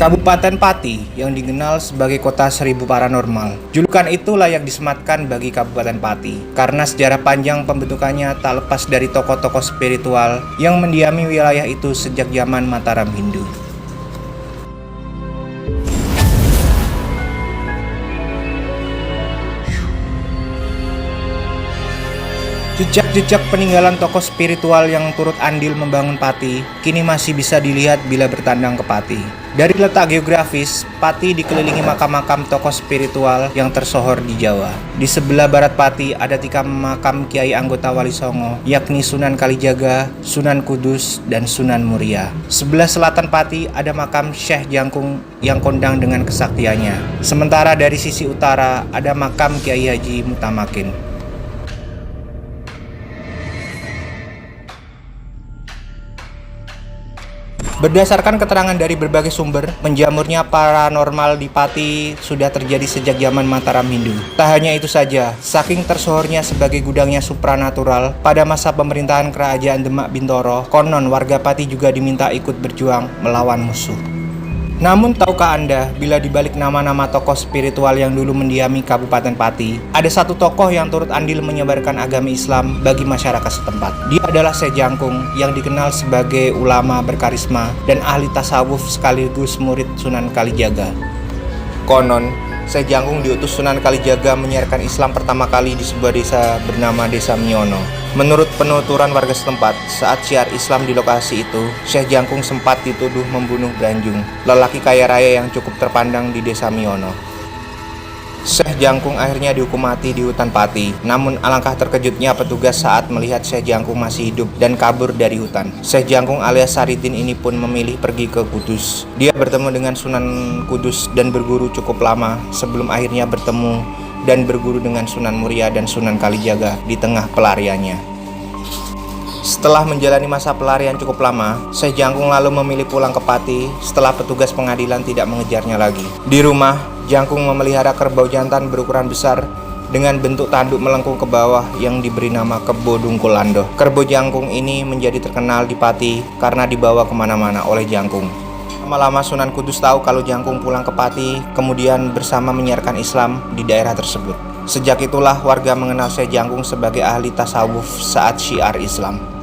Kabupaten Pati yang dikenal sebagai kota seribu paranormal. Julukan itu layak disematkan bagi Kabupaten Pati karena sejarah panjang pembentukannya tak lepas dari tokoh-tokoh spiritual yang mendiami wilayah itu sejak zaman Mataram Hindu. Jejak-jejak peninggalan tokoh spiritual yang turut andil membangun Pati kini masih bisa dilihat bila bertandang ke Pati. Dari letak geografis, Pati dikelilingi makam-makam tokoh spiritual yang tersohor di Jawa. Di sebelah barat Pati ada 3 makam kiai anggota Wali Songo, yakni Sunan Kalijaga, Sunan Kudus, dan Sunan Muria. Sebelah selatan Pati ada makam Syekh Jangkung yang kondang dengan kesaktiannya. Sementara dari sisi utara ada makam Kiai Haji Mutamakin. Berdasarkan keterangan dari berbagai sumber, menjamurnya paranormal di Pati sudah terjadi sejak zaman Mataram Hindu. Tak hanya itu saja, saking tersohornya sebagai gudangnya supranatural, pada masa pemerintahan Kerajaan Demak Bintoro, konon warga Pati juga diminta ikut berjuang melawan musuh. Namun tahukah Anda, bila dibalik nama-nama tokoh spiritual yang dulu mendiami Kabupaten Pati, ada satu tokoh yang turut andil menyebarkan agama Islam bagi masyarakat setempat. Dia adalah Syekh Jangkung yang dikenal sebagai ulama berkarisma dan ahli tasawuf sekaligus murid Sunan Kalijaga. Konon, Syekh Jangkung diutus Sunan Kalijaga menyiarkan Islam pertama kali di sebuah desa bernama Desa Miono. Menurut penuturan warga setempat, saat syiar Islam di lokasi itu, Syekh Jangkung sempat dituduh membunuh Branjung, lelaki kaya raya yang cukup terpandang di Desa Miono. Syekh Jangkung akhirnya dihukum mati di hutan Pati. Namun alangkah terkejutnya petugas saat melihat Syekh Jangkung masih hidup dan kabur dari hutan. Syekh Jangkung alias Saridin ini pun memilih pergi ke Kudus. Dia bertemu dengan Sunan Kudus dan berguru cukup lama sebelum akhirnya bertemu dan berguru dengan Sunan Muria dan Sunan Kalijaga di tengah pelariannya. Setelah menjalani masa pelarian cukup lama, Syekh Jangkung lalu memilih pulang ke Pati setelah petugas pengadilan tidak mengejarnya lagi. Di rumah, Jangkung memelihara kerbau jantan berukuran besar dengan bentuk tanduk melengkung ke bawah yang diberi nama Kebo Dungkulando. Kerbau Jangkung ini menjadi terkenal di Pati karena dibawa kemana-mana oleh Jangkung. Lama-lama Sunan Kudus tahu kalau Jangkung pulang ke Pati, kemudian bersama menyiarkan Islam di daerah tersebut. Sejak itulah warga mengenal Syekh Jangkung sebagai ahli tasawuf saat syiar Islam.